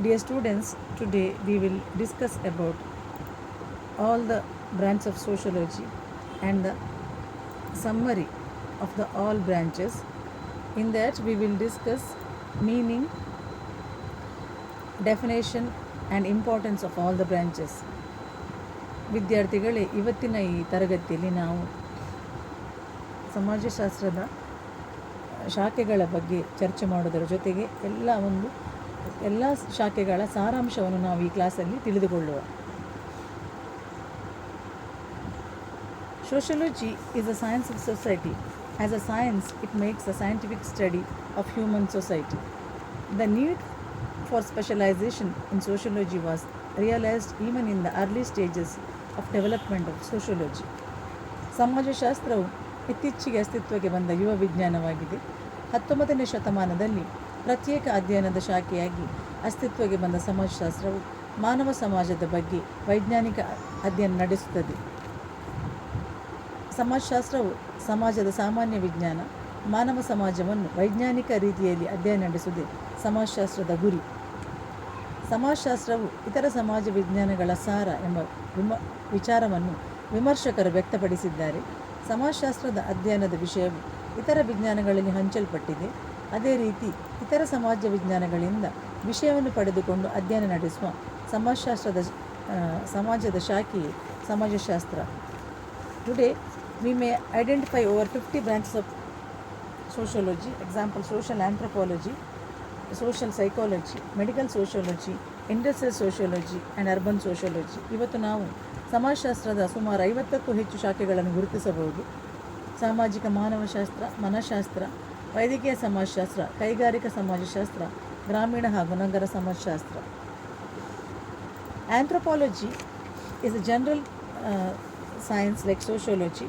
Dear students, today we will discuss about all the branches of sociology and the summary of the all branches. In that we will discuss meaning, definition and importance of all the branches. ವಿದ್ಯಾರ್ಥಿಗಳೇ, ಇವತ್ತಿನ ಈ ತರಗತಿಯಲ್ಲಿ ನಾವು ಸಮಾಜಶಾಸ್ತ್ರದ ಶಾಖೆಗಳ ಬಗ್ಗೆ ಚರ್ಚೆ ಮಾಡೋದರ ಜೊತೆಗೆ ಎಲ್ಲ ಶಾಖೆಗಳ ಸಾರಾಂಶವನ್ನು ನಾವು ಈ ಕ್ಲಾಸಲ್ಲಿ ತಿಳಿದುಕೊಳ್ಳುವ. Sociology is a science of society. As a science, it makes a scientific study of human society. The need for specialization in sociology was realized even in the early stages of development of sociology. ಸಮಾಜಶಾಸ್ತ್ರವು ಇತ್ತೀಚೆಗೆ ಅಸ್ತಿತ್ವಕ್ಕೆ ಬಂದ ಯುವ ವಿಜ್ಞಾನವಾಗಿದೆ. 19ನೇ ಶತಮಾನದಲ್ಲಿ ಪ್ರತ್ಯೇಕ ಅಧ್ಯಯನದ ಶಾಖೆಯಾಗಿ ಅಸ್ತಿತ್ವಕ್ಕೆ ಬಂದ ಸಮಾಜಶಾಸ್ತ್ರವು ಮಾನವ ಸಮಾಜದ ಬಗ್ಗೆ ವೈಜ್ಞಾನಿಕ ಅಧ್ಯಯನ ನಡೆಸುತ್ತದೆ. ಸಮಾಜಶಾಸ್ತ್ರವು ಸಮಾಜದ ಸಾಮಾನ್ಯ ವಿಜ್ಞಾನ, ಮಾನವ ಸಮಾಜವನ್ನು ವೈಜ್ಞಾನಿಕ ರೀತಿಯಲ್ಲಿ ಅಧ್ಯಯನ ನಡೆಸುವುದೇ ಸಮಾಜಶಾಸ್ತ್ರದ ಗುರಿ. ಸಮಾಜಶಾಸ್ತ್ರವು ಇತರ ಸಮಾಜ ವಿಜ್ಞಾನಗಳ ಸಾರ ಎಂಬ ವಿಚಾರವನ್ನು ವಿಮರ್ಶಕರು ವ್ಯಕ್ತಪಡಿಸಿದ್ದಾರೆ. ಸಮಾಜಶಾಸ್ತ್ರದ ಅಧ್ಯಯನದ ವಿಷಯವು ಇತರ ವಿಜ್ಞಾನಗಳಲ್ಲಿ ಹಂಚಲ್ಪಟ್ಟಿದೆ. ಅದೇ ರೀತಿ ಇತರ ಸಮಾಜ ವಿಜ್ಞಾನಗಳಿಂದ ವಿಷಯವನ್ನು ಪಡೆದುಕೊಂಡು ಅಧ್ಯಯನ ನಡೆಸುವ ಸಮಾಜದ ಶಾಖೆಯೇ ಸಮಾಜಶಾಸ್ತ್ರ. Today we may identify over 50 branches of sociology. Example: social anthropology, social psychology, medical sociology, industrial sociology and urban sociology. ಇವತ್ತು ನಾವು ಸಮಾಜಶಾಸ್ತ್ರದ ಸುಮಾರು 50ಕ್ಕೂ ಹೆಚ್ಚು ಶಾಖೆಗಳನ್ನು ಗುರುತಿಸಬಹುದು. ಸಾಮಾಜಿಕ ಮಾನವಶಾಸ್ತ್ರ, ಮನಃಶಾಸ್ತ್ರ, ವೈದ್ಯಕೀಯ ಸಮಾಜಶಾಸ್ತ್ರ, ಕೈಗಾರಿಕಾ ಸಮಾಜಶಾಸ್ತ್ರ, ಗ್ರಾಮೀಣ ಹಾಗೂ ನಗರ ಸಮಾಜಶಾಸ್ತ್ರ. Anthropology is a general science like sociology.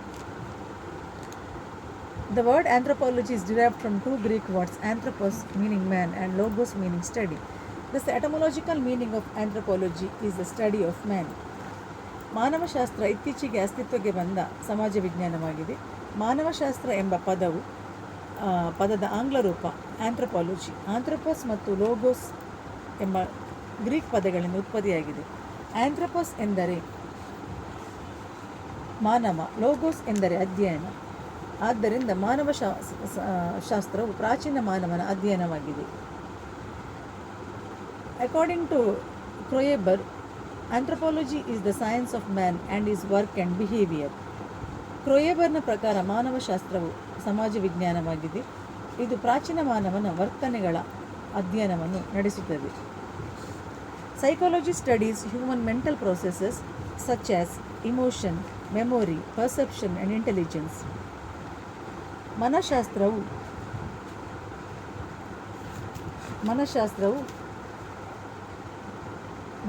The word anthropology is derived from two Greek words, anthropos meaning man and logos meaning study. Thus the etymological meaning of anthropology is the study of man. ಮಾನವಶಾಸ್ತ್ರ ಇತ್ತೀಚೆಗೆ ಅಸ್ತಿತ್ವಕ್ಕೆ ಬಂದ ಸಮಾಜ ವಿಜ್ಞಾನವಾಗಿದೆ. ಮಾನವಶಾಸ್ತ್ರ ಎಂಬ ಪದದ ಆಂಗ್ಲ ರೂಪ anthropology. ಆಂಥ್ರೋಪಸ್ ಮತ್ತು logos ಎಂಬ ಗ್ರೀಕ್ ಪದಗಳಿಂದ ಉತ್ಪತ್ತಿಯಾಗಿದೆ. ಆಂಥ್ರೋಪಸ್ ಎಂದರೆ ಮಾನವ, ಲೋಗೋಸ್ ಎಂದರೆ ಅಧ್ಯಯನ. ಆದ್ದರಿಂದ ಶಾಸ್ತ್ರವು ಪ್ರಾಚೀನ ಮಾನವನ ಅಧ್ಯಯನವಾಗಿದೆ. According to Kroeber, anthropology is the science of man and his work and behaviour. ಕ್ರೋಯೆಬರ್ನ ಪ್ರಕಾರ ಮಾನವಶಾಸ್ತ್ರವು ಸಮಾಜ ವಿಜ್ಞಾನವಾಗಿದೆ. ಇದು ಪ್ರಾಚೀನ ಮಾನವನ ವರ್ತನೆಗಳ ಅಧ್ಯಯನವನ್ನು ನಡೆಸುತ್ತದೆ. Psychology studies human mental processes such as emotion, memory, perception and intelligence. ಮನಃಶಾಸ್ತ್ರವು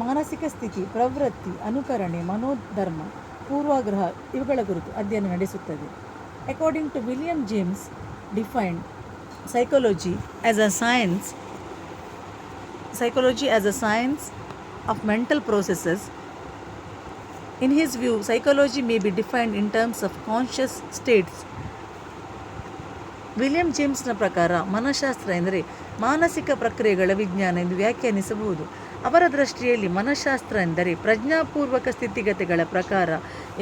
ಮಾನಸಿಕ ಸ್ಥಿತಿ, ಪ್ರವೃತ್ತಿ, ಅನುಕರಣೆ, ಮನೋಧರ್ಮ, ಪೂರ್ವಾಗ್ರಹ ಇವುಗಳ ಕುರಿತು ಅಧ್ಯಯನ ನಡೆಸುತ್ತದೆ. According to William James defined psychology as a science of mental processes. In his view, psychology may be defined in terms of conscious states. William ಜೇಮ್ಸ್ನ ಪ್ರಕಾರ ಮನಃಶಾಸ್ತ್ರ ಎಂದರೆ ಮಾನಸಿಕ ಪ್ರಕ್ರಿಯೆಗಳ ವಿಜ್ಞಾನ ಎಂದು ವ್ಯಾಖ್ಯಾನಿಸಬಹುದು. ಅವರ ದೃಷ್ಟಿಯಲ್ಲಿ ಮನಃಶಾಸ್ತ್ರ ಎಂದರೆ ಪ್ರಜ್ಞಾಪೂರ್ವಕ ಸ್ಥಿತಿಗತಿಗಳ ಪ್ರಕಾರ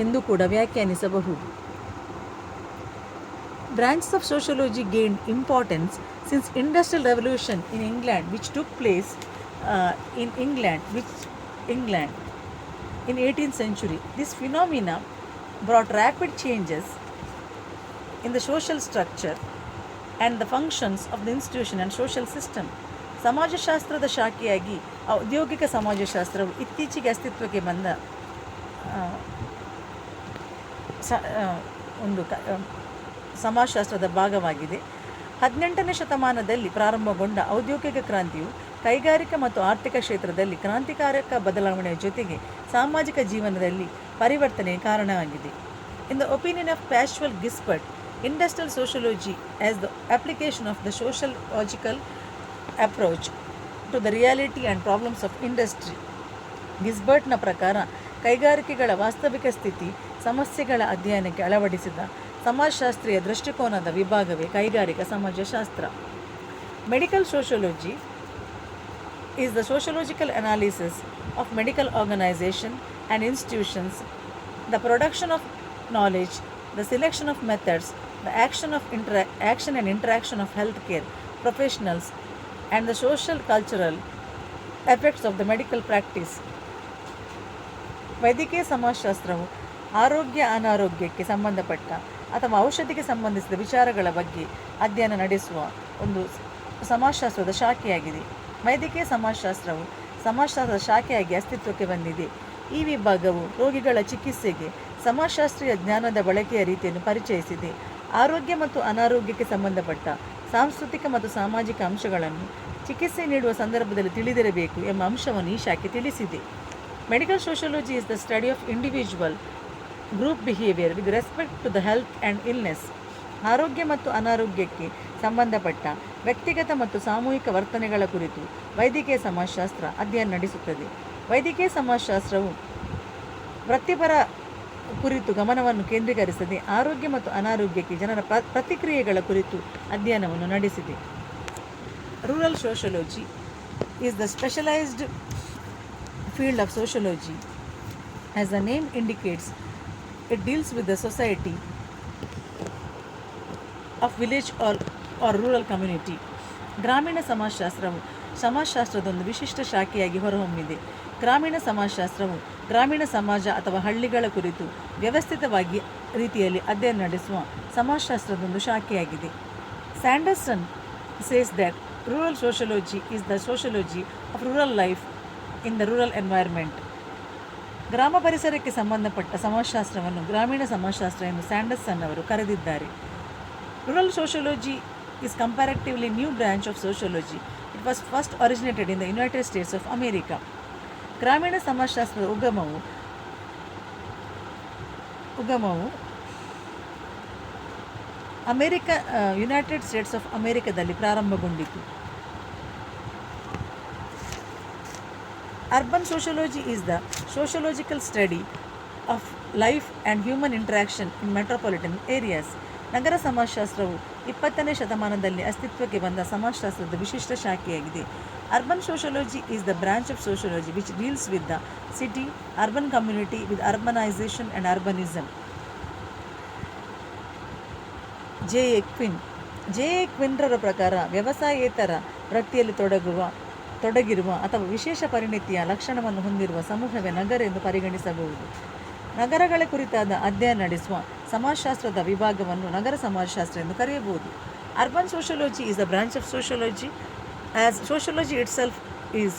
ಎಂದು ಕೂಡ ವ್ಯಾಖ್ಯಾನಿಸಬಹುದು. Branches of sociology gained importance since Industrial Revolution in England, which took place in England in 18th century. This phenomena brought rapid changes in the social structure and the functions of the institution and social system. ಸಮಾಜಶಾಸ್ತ್ರದ ಶಾಖೆಯಾಗಿ ಔದ್ಯೋಗಿಕ ಸಮಾಜಶಾಸ್ತ್ರವು ಇತ್ತೀಚೆಗೆ ಅಸ್ತಿತ್ವಕ್ಕೆ ಬಂದ ಒಂದು ಸಮಾಜಶಾಸ್ತ್ರದ ಭಾಗವಾಗಿದೆ. 18ನೇ ಶತಮಾನದಲ್ಲಿ ಪ್ರಾರಂಭಗೊಂಡ ಔದ್ಯೋಗಿಕ ಕ್ರಾಂತಿಯು ಕೈಗಾರಿಕಾ ಮತ್ತು ಆರ್ಥಿಕ ಕ್ಷೇತ್ರದಲ್ಲಿ ಕ್ರಾಂತಿಕಾರಕ ಬದಲಾವಣೆಯ ಜೊತೆಗೆ ಸಾಮಾಜಿಕ ಜೀವನದಲ್ಲಿ ಪರಿವರ್ತನೆಗೆ ಕಾರಣವಾಗಿದೆ. In the opinion of Pascual Gisbert, industrial sociology as the application of the sociological approach to the reality and problems of industry. ಗಿಸ್ಬರ್ಟ್ನ ಪ್ರಕಾರ ಕೈಗಾರಿಕೆಗಳ ವಾಸ್ತವಿಕ ಸ್ಥಿತಿ, ಸಮಸ್ಯೆಗಳ ಅಧ್ಯಯನಕ್ಕೆ ಅಳವಡಿಸಿದ ಸಮಾಜಶಾಸ್ತ್ರೀಯ ದೃಷ್ಟಿಕೋನದ ವಿಭಾಗವೇ ಕೈಗಾರಿಕಾ ಸಮಾಜಶಾಸ್ತ್ರ. Medical sociology is the sociological analysis of medical organization and institutions, the production of knowledge, the selection of methods, the action and interaction of healthcare professionals, and the social cultural effects of the medical practice. ವೈದ್ಯಕೀಯ ಸಮಾಜಶಾಸ್ತ್ರವು ಆರೋಗ್ಯ ಅನಾರೋಗ್ಯಕ್ಕೆ ಸಂಬಂಧಪಟ್ಟ ಅಥವಾ ಔಷಧಿಗೆ ಸಂಬಂಧಿಸಿದ ವಿಚಾರಗಳ ಬಗ್ಗೆ ಅಧ್ಯಯನ ನಡೆಸುವ ಒಂದು ಸಮಾಜಶಾಸ್ತ್ರದ ಶಾಖೆಯಾಗಿದೆ. ವೈದ್ಯಕೀಯ ಸಮಾಜಶಾಸ್ತ್ರವು ಸಮಾಜಶಾಸ್ತ್ರದ ಶಾಖೆಯಾಗಿ ಅಸ್ತಿತ್ವಕ್ಕೆ ಬಂದಿದೆ. ಈ ವಿಭಾಗವು ರೋಗಿಗಳ ಚಿಕಿತ್ಸೆಗೆ ಸಮಾಜಶಾಸ್ತ್ರೀಯ ಜ್ಞಾನದ ಬಳಕೆಯ ರೀತಿಯನ್ನು ಪರಿಚಯಿಸಿದೆ. ಆರೋಗ್ಯ ಮತ್ತು ಅನಾರೋಗ್ಯಕ್ಕೆ ಸಂಬಂಧಪಟ್ಟ ಸಾಂಸ್ಕೃತಿಕ ಮತ್ತು ಸಾಮಾಜಿಕ ಅಂಶಗಳನ್ನು ಚಿಕಿತ್ಸೆ ನೀಡುವ ಸಂದರ್ಭದಲ್ಲಿ ತಿಳಿದಿರಬೇಕು ಎಂಬ ಅಂಶವನ್ನು ಈ ಶಾಖೆ ತಿಳಿಸಿದೆ. Medical sociology is the study of individual group behaviour with respect to the health and illness. ಆರೋಗ್ಯ ಮತ್ತು ಅನಾರೋಗ್ಯಕ್ಕೆ ಸಂಬಂಧಪಟ್ಟ ವ್ಯಕ್ತಿಗತ ಮತ್ತು ಸಾಮೂಹಿಕ ವರ್ತನೆಗಳ ಕುರಿತು ವೈದ್ಯಕೀಯ ಸಮಾಜಶಾಸ್ತ್ರ ಅಧ್ಯಯನ ನಡೆಸುತ್ತದೆ. ವೈದ್ಯಕೀಯ ಸಮಾಜಶಾಸ್ತ್ರವು ವೃತ್ತಿಪರ ಕುರಿತು ಗಮನವನ್ನು ಕೇಂದ್ರೀಕರಿಸದೆ ಆರೋಗ್ಯ ಮತ್ತು ಅನಾರೋಗ್ಯಕ್ಕೆ ಜನರ ಪ್ರತಿಕ್ರಿಯೆಗಳ ಕುರಿತು ಅಧ್ಯಯನವನ್ನು ನಡೆಸಿದೆ. Rural sociology is the specialized field of sociology. As the name indicates, it deals with the society of village or rural community. ಗ್ರಾಮೀಣ ಸಮಾಜಶಾಸ್ತ್ರವು ಸಮಾಜಶಾಸ್ತ್ರದೊಂದು ವಿಶಿಷ್ಟ ಶಾಖೆಯಾಗಿ ಹೊರಹೊಮ್ಮಿದೆ. ಗ್ರಾಮೀಣ ಸಮಾಜಶಾಸ್ತ್ರವು ಗ್ರಾಮೀಣ ಸಮಾಜ ಅಥವಾ ಹಳ್ಳಿಗಳ ಕುರಿತು ವ್ಯವಸ್ಥಿತವಾಗಿ ರೀತಿಯಲ್ಲಿ ಅಧ್ಯಯನ ನಡೆಸುವ ಸಮಾಜಶಾಸ್ತ್ರದೊಂದು ಶಾಖೆಯಾಗಿದೆ. Sanderson says that rural sociology is the sociology of rural life in the rural environment. ಗ್ರಾಮ ಪರಿಸರಕ್ಕೆ ಸಂಬಂಧಪಟ್ಟ ಸಮಾಜಶಾಸ್ತ್ರವನ್ನು ಗ್ರಾಮೀಣ ಸಮಾಜಶಾಸ್ತ್ರ ಎಂದು ಸ್ಯಾಂಡರ್ಸನ್ ಅವರು ಕರೆದಿದ್ದಾರೆ. Rural sociology is comparatively new branch of sociology. It was first originated in the United States of America. ಗ್ರಾಮೀಣ ಸಮಾಜಶಾಸ್ತ್ರದ ಉಗಮವು United States of ಅಮೆರಿಕದಲ್ಲಿ ಪ್ರಾರಂಭಗೊಂಡಿತು. Urban sociology is the sociological study of life and human interaction in metropolitan areas. ನಗರ ಸಮಾಜಶಾಸ್ತ್ರವು 20ನೇ ಶತಮಾನದಲ್ಲಿ ಅಸ್ತಿತ್ವಕ್ಕೆ ಬಂದ ಸಮಾಜಶಾಸ್ತ್ರದ ವಿಶಿಷ್ಟ ಶಾಖೆಯಾಗಿದೆ. Urban sociology is the branch of sociology which deals with the city, urban community with urbanisation and urbanism. J A ಕ್ವಿನ್ರರ ಪ್ರಕಾರ ವ್ಯವಸಾಯೇತರ ವೃತ್ತಿಯಲ್ಲಿ ತೊಡಗಿರುವ ಅಥವಾ ವಿಶೇಷ ಪರಿಣಿತಿಯ ಲಕ್ಷಣವನ್ನು ಹೊಂದಿರುವ ಸಮೂಹವೇ ನಗರ ಎಂದು ಪರಿಗಣಿಸಬಹುದು. ನಗರಗಳ ಕುರಿತಾದ ಅಧ್ಯಯನ ನಡೆಸುವ ಸಮಾಜಶಾಸ್ತ್ರದ ವಿಭಾಗವನ್ನು ನಗರ ಸಮಾಜಶಾಸ್ತ್ರ ಎಂದು ಕರೆಯಬಹುದು. Urban sociology is a branch of sociology. As sociology itself is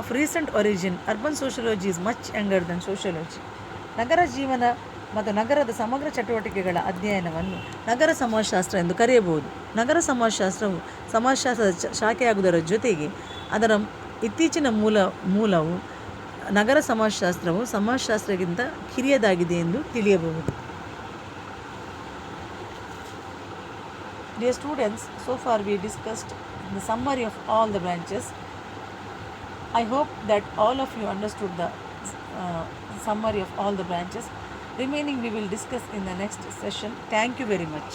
of recent origin, urban sociology is much younger than sociology. ನಗರ ಜೀವನ ಮತ್ತು ನಗರದ ಸಮಗ್ರ ಚಟುವಟಿಕೆಗಳ ಅಧ್ಯಯನವನ್ನು ನಗರ ಸಮಾಜಶಾಸ್ತ್ರ ಎಂದು ಕರೆಯಬಹುದು. ನಗರ ಸಮಾಜಶಾಸ್ತ್ರವು ಸಮಾಜಶಾಸ್ತ್ರದ ಶಾಖೆಯಾಗುವುದರ ಜೊತೆಗೆ ಅದರ ಇತ್ತೀಚಿನ ಮೂಲವು ನಗರ ಸಮಾಜಶಾಸ್ತ್ರವು ಸಮಾಜಶಾಸ್ತ್ರಕ್ಕಿಂತ ಕಿರಿಯದಾಗಿದೆ ಎಂದು ತಿಳಿಯಬಹುದು. Dear students, so far we discussed the summary of all the branches. I hope that all of you understood the summary of all the branches. Remaining we will discuss in the next session. Thank you very much.